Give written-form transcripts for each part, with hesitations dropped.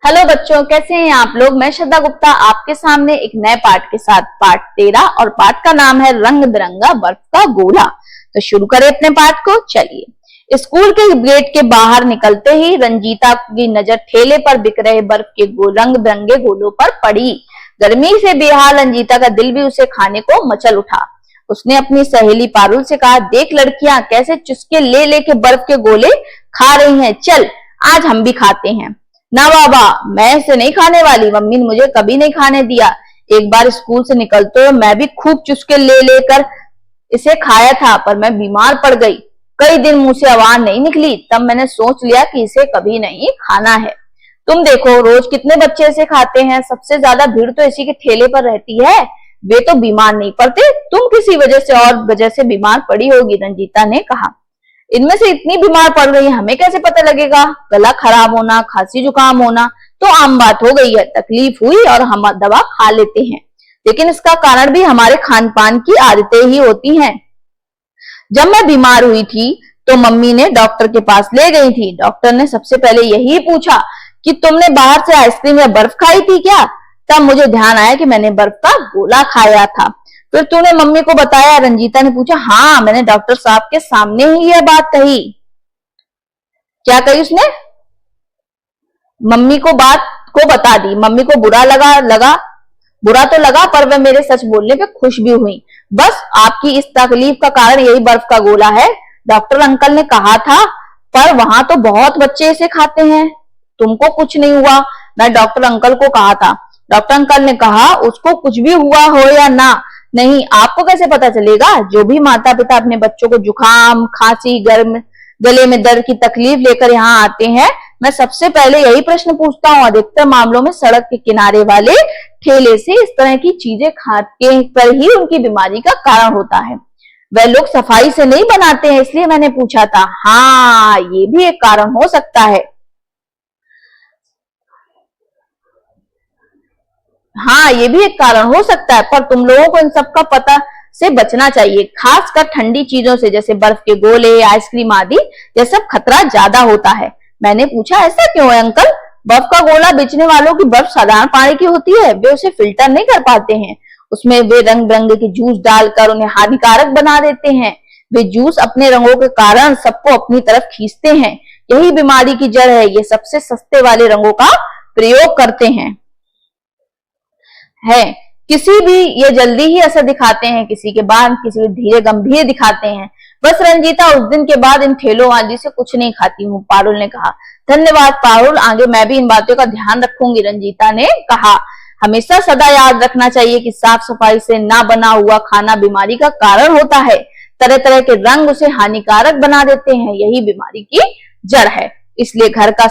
Hello बच्चों, कैसे हैं आप लोग। मैं श्रद्धा गुप्ता आपके सामने एक नए पाठ के साथ पाठ 13 और पाठ का नाम है रंग बिरंगा बर्फ का गोला। तो शुरू करें अपने पाठ को। चलिए। स्कूल के गेट के बाहर निकलते ही रंजीता की नजर ठेले पर बिक रहे बर्फ के रंग बिरंगे गोलों पर पड़ी। गर्मी से बेहाल रंजीता का दिल भी उसे खाने को मचल उठा। उसने अपनी सहेली पारुल से कहा, देख लड़कियां कैसे चुस्के ले लेके बर्फ के गोले खा रही हैं, चल आज हम भी खाते हैं। ना बाबा, मैं इसे नहीं खाने वाली, मम्मी ने मुझे कभी नहीं खाने दिया। एक बार स्कूल से निकलते हुए मैं भी खूब चुस्के ले लेकर इसे खाया था, पर मैं बीमार पड़ गई। कई दिन मुंह से आवाज नहीं निकली, तब मैंने सोच लिया कि इसे कभी नहीं खाना है। तुम देखो रोज कितने बच्चे इसे खाते हैं, सबसे ज्यादा भीड़ तो इसी के ठेले पर रहती है। वे तो बीमार नहीं पड़ते, तुम किसी वजह से और वजह से बीमार पड़ी होगी, रंजीता ने कहा। इनमें से इतनी बीमार पड़ रही है, हमें कैसे पता लगेगा। गला खराब होना, खांसी जुकाम होना तो आम बात हो गई है। तकलीफ हुई और हम दवा खा लेते हैं, लेकिन इसका कारण भी हमारे खान पान की आदतें ही होती हैं। जब मैं बीमार हुई थी तो मम्मी ने डॉक्टर के पास ले गई थी। डॉक्टर ने सबसे पहले यही पूछा कि तुमने बाहर से आइसक्रीम या बर्फ खाई थी क्या। तब मुझे ध्यान आया कि मैंने बर्फ का गोला खाया था। फिर तूने मम्मी को बताया, रंजीता ने पूछा। हाँ, मैंने डॉक्टर साहब के सामने ही यह बात कही। क्या कही उसने? मम्मी को बात को बता दी। मम्मी को बुरा तो लगा, पर वह मेरे सच बोलने पे खुश भी हुई। बस आपकी इस तकलीफ का कारण यही बर्फ का गोला है, डॉक्टर अंकल ने कहा था, पर वहां तो बहुत बच्चे इसे खाते हैं। तुमको कुछ नहीं हुआ, मैं डॉक्टर अंकल को कहा था। डॉक्टर अंकल ने कहा, उसको कुछ भी हुआ हो या ना, नहीं आपको कैसे पता चलेगा। जो भी माता पिता अपने बच्चों को जुकाम, खांसी, गले में दर्द की तकलीफ लेकर यहाँ आते हैं, मैं सबसे पहले यही प्रश्न पूछता हूँ। अधिकतर मामलों में सड़क के किनारे वाले ठेले से इस तरह की चीजें खाने पर ही उनकी बीमारी का कारण होता है। वह लोग सफाई से नहीं बनाते हैं, इसलिए मैंने पूछा था। हाँ, ये भी एक कारण हो सकता है। हाँ, ये भी एक कारण हो सकता है, पर तुम लोगों को इन सब का पता से बचना चाहिए, खासकर ठंडी चीजों से, जैसे बर्फ के गोले, आइसक्रीम आदि। यह सब खतरा ज्यादा होता है। मैंने पूछा, ऐसा क्यों है अंकल। बर्फ का गोला बेचने वालों की बर्फ साधारण पानी की होती है, वे उसे फिल्टर नहीं कर पाते हैं। उसमें वे रंग बिरंगे के जूस डालकर उन्हें हानिकारक बना देते हैं। वे जूस अपने रंगों के कारण सबको अपनी तरफ खींचते हैं। यही बीमारी की जड़ है। ये सबसे सस्ते वाले रंगों का प्रयोग करते हैं। किसी भी ये जल्दी ही असर दिखाते हैं, किसी के बाद किसी को धीरे गंभीर दिखाते हैं। बस रंजीता, उस दिन के बाद इन ठेलों वाली से कुछ नहीं खाती हूँ, पारुल ने कहा। धन्यवाद पारुल, आगे मैं भी इन बातों का ध्यान रखूंगी, रंजीता ने कहा। हमेशा सदा याद रखना चाहिए कि साफ सफाई से ना बना हुआ खाना बीमारी का कारण होता है। तरह तरह के रंग उसे हानिकारक बना देते हैं, यही बीमारी की जड़ है। इसलिए घर का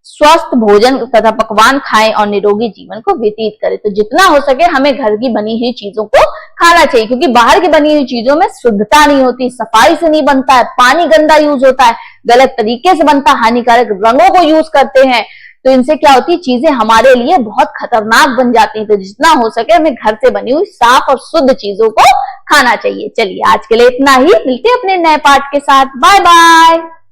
स्वस्थ भोजन तथा पकवान खाएं और निरोगी जीवन को व्यतीत करें। तो जितना हो सके हमें घर की बनी हुई चीजों को खाना चाहिए, क्योंकि बाहर की बनी हुई चीजों में शुद्धता नहीं होती, सफाई से नहीं बनता है, पानी गंदा यूज होता है, गलत तरीके से बनता है, हानिकारक रंगों को यूज करते हैं। तो इनसे क्या होती है, चीजें हमारे लिए बहुत खतरनाक बन जाती है। तो जितना हो सके हमें घर से बनी हुई साफ और शुद्ध चीजों को खाना चाहिए। चलिए आज के लिए इतना ही, मिलते हैं अपने नए पाठ के साथ। Bye bye.